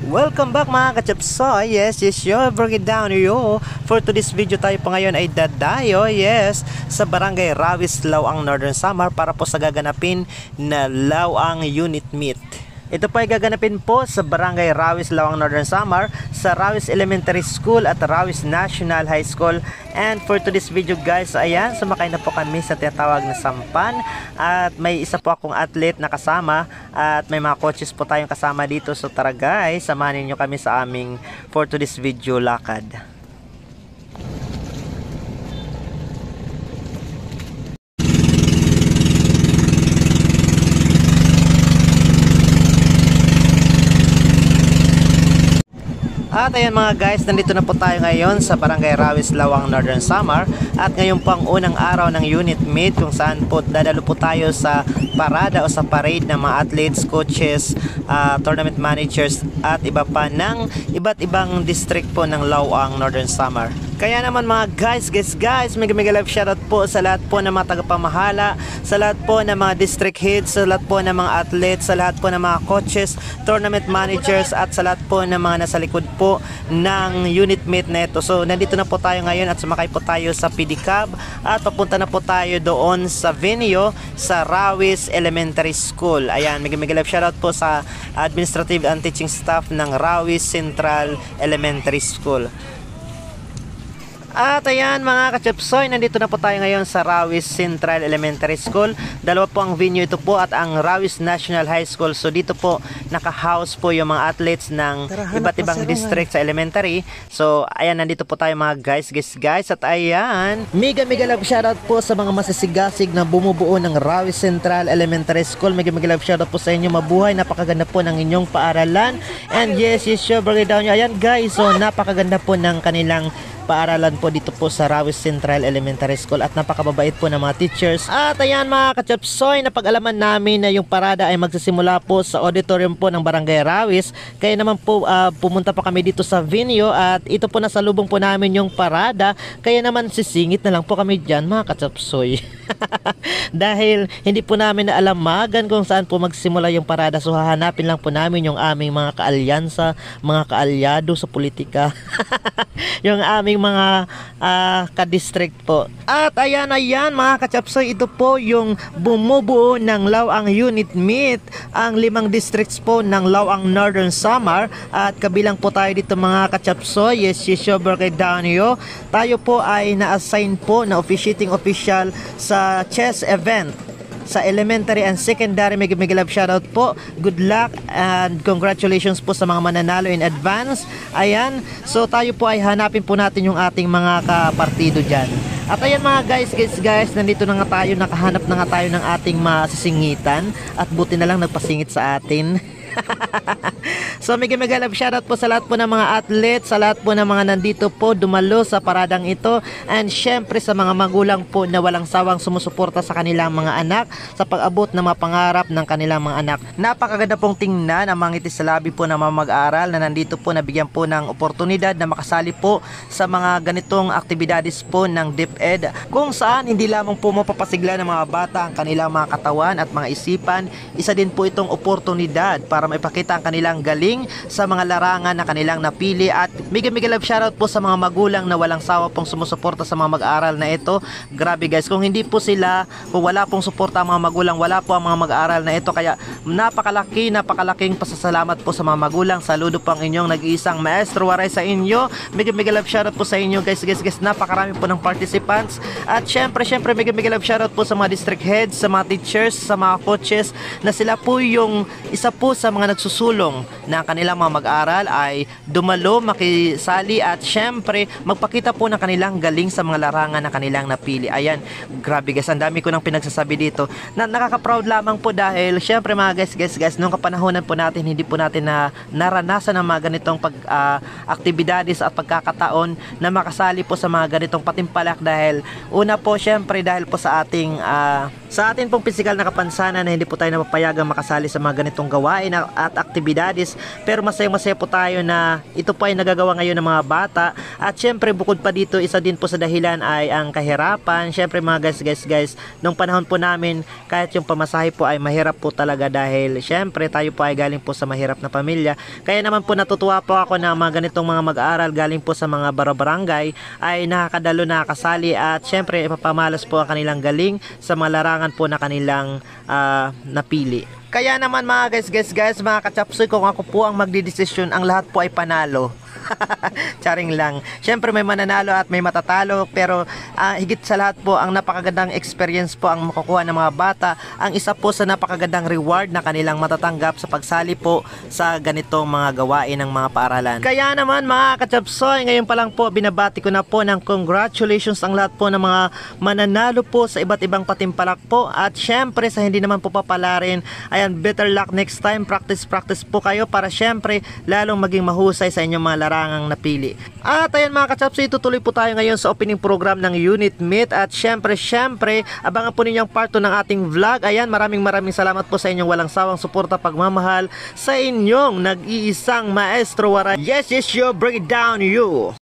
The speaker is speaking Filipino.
Welcome back mga kachapsoy. Yes, your breaking down yo. For today's video tayo po ngayon ay dadayo, sa Barangay Rawis, Lawang, Northern Samar para po sa gaganapin na Lawang Unit Meet. Ito po ay gaganapin po sa Barangay Rawis, Lawang, Northern Samar, sa Rawis Elementary School at Rawis National High School. And for today's video guys, ayan, sumakay na po kami sa tinatawag na sampan. At may isa po akong athlete na kasama at may mga coaches po tayong kasama dito. So tara guys, samahan niyo kami sa aming for today's video lakad. At ayan mga guys, nandito na po tayo ngayon sa Barangay Rawis, Lawang, Northern Samar. At ngayon po ang unang araw ng unit meet kung saan po dadalo po tayo sa parada o sa parade ng mga athletes, coaches, tournament managers at iba pa ng iba't ibang district po ng Lawang, Northern Samar. Kaya naman mga guys, mega love shoutout po sa lahat po ng mga tagapamahala, sa lahat po ng mga district heads, sa lahat po ng mga athletes, sa lahat po ng mga coaches, tournament managers at sa lahat po ng mga nasa likod po ng unit meet na ito. So nandito na po tayo ngayon at sumakay po tayo sa pedicab at papunta na po tayo doon sa venue sa Rawis Elementary School. Ayan, mega love shoutout po sa administrative and teaching staff ng Rawis Central Elementary School. At ayan mga kachapsoy, nandito na po tayo ngayon sa Rawis Central Elementary School. Dalawa po ang venue ito po at ang Rawis National High School. So dito po naka-house po yung mga athletes ng iba't ibang district sa elementary. So ayan, nandito po tayo mga guys. At ayan, mega love shoutout po sa mga masisigasig na bumubuo ng Rawis Central Elementary School. Mega love shoutout po sa inyo, mabuhay, napakaganda po ng inyong paaralan. And yes, sure, break down nyo. Ayan guys, so napakaganda po ng kanilang paaralan po dito po sa Rawis Central Elementary School at napakababait po ng mga teachers. At ayan mga kachapsoy, napag-alaman namin na yung parada ay magsisimula po sa auditorium po ng Barangay Rawis. Kaya naman po pumunta pa kami dito sa venue at ito po nasalubong po namin yung parada. Kaya naman sisingit na lang po kami dyan mga kachapsoy. Dahil hindi po namin naalamagan kung saan po magsimula yung parada. So hahanapin lang po namin yung aming mga kaalyansa, mga kaalyado sa politika. Yung aming mga ka-district po. At ayan mga kachapsoy, ito po yung bumubuo ng Lawang Unit Meet, ang 5 districts po ng Lawang Northern Samar. At kabilang po tayo dito mga kachapsoy, yes, Barangay Danio. Tayo po ay na-assign po na officiating official sa chess event sa elementary and secondary. Mega love shoutout po. Good luck and congratulations po sa mga mananalo in advance. Ayan, so tayo po ay hanapin po natin yung ating mga kapartido dyan. At ayan mga guys, nandito na nga tayo, nakahanap na nga tayo ng ating masisingitan at buti na lang nagpasingit sa atin. So mega love shoutout po sa lahat po ng mga athletes, sa lahat po ng mga nandito po dumalo sa paradang ito, and syempre sa mga magulang po na walang sawang sumusuporta sa kanilang mga anak sa pag-abot ng mga pangarap ng kanilang mga anak. Napakaganda pong tingnan ang mga ngiti sa labi po ng mga mag-aaral na nandito po, nabigyan po ng oportunidad na makasali po sa mga ganitong aktibidades po ng DepEd, kung saan hindi lamang po mapapasigla ng mga bata ang kanilang mga katawan at mga isipan. Isa din po itong oportunidad para maipakita ang kanilang galing sa mga larangan na kanilang napili. At mega love shoutout po sa mga magulang na walang sawa pong sumusuporta sa mga mag-aaral na ito. Grabe guys, kung hindi po sila, kung wala pong suporta ang mga magulang, wala po ang mga mag-aaral na ito. Kaya napakalaking pasasalamat po sa mga magulang. Saludo po ang inyong nag-iisang maestro, waray sa inyo. Mega love shoutout po sa inyo guys. Napakarami po ng participants. At syempre mega love shoutout po sa mga district heads, sa mga teachers, sa mga coaches na sila po yung isa po sa mga nagsusulong na kanilang mga mag-aral ay dumalo, makisali at syempre magpakita po ng kanilang galing sa mga larangan na kanilang napili. Ayan, grabe guys, ang dami ko nang pinagsasabi dito na nakaka-proud lamang po dahil syempre mga guys, nung kapanahonan po natin hindi po natin na naranasan ang mga ganitong aktibidades at pagkakataon na makasali po sa mga ganitong patimpalak. Dahil una po syempre dahil po sa ating sa atin pong physical na kapansanan na hindi po tayo napapayagang makasali sa mga ganitong gawain at aktibidades. pero masaya-masaya po tayo na ito po ay nagagawa ngayon ng mga bata. At syempre bukod pa dito, isa din po sa dahilan ay ang kahirapan. Syempre mga guys, nung panahon po namin, kahit yung pamasahe po ay mahirap po talaga dahil syempre tayo po ay galing po sa mahirap na pamilya. Kaya naman po natutuwa po ako na mga ganitong mga mag-aaral galing po sa mga barangay ay nakakadalo, nakakasali, at syempre ipapamalas po ang kanilang galing sa mga larangan po na kanilang napili. Kaya naman mga guys, mga kachapsoy, kung ako po ang magdidesisyon, ang lahat po ay panalo. Charing lang. Syempre may mananalo at may matatalo, pero higit sa lahat po, ang napakagandang experience po ang makukuha ng mga bata, ang isa po sa napakagandang reward na kanilang matatanggap sa pagsali po sa ganitong mga gawain ng mga paaralan. Kaya naman mga kachapsoy, ngayon pa lang po binabati ko na po ng congratulations ang lahat po ng mga mananalo po sa iba't ibang patimpalak po. At syempre sa hindi naman po papalarin, ayan, better luck next time. Practice po kayo para syempre lalong maging mahusay sa inyong mga larangang napili. At ayan mga kachapsoy, tutuloy po tayo ngayon sa opening program ng Unit Meet. At syempre, abangan po ninyo ang part 2 ng ating vlog. Ayan, maraming salamat po sa inyong walang sawang suporta, pagmamahal sa inyong nag-iisang maestro Waray. Yes, you, bring it down you.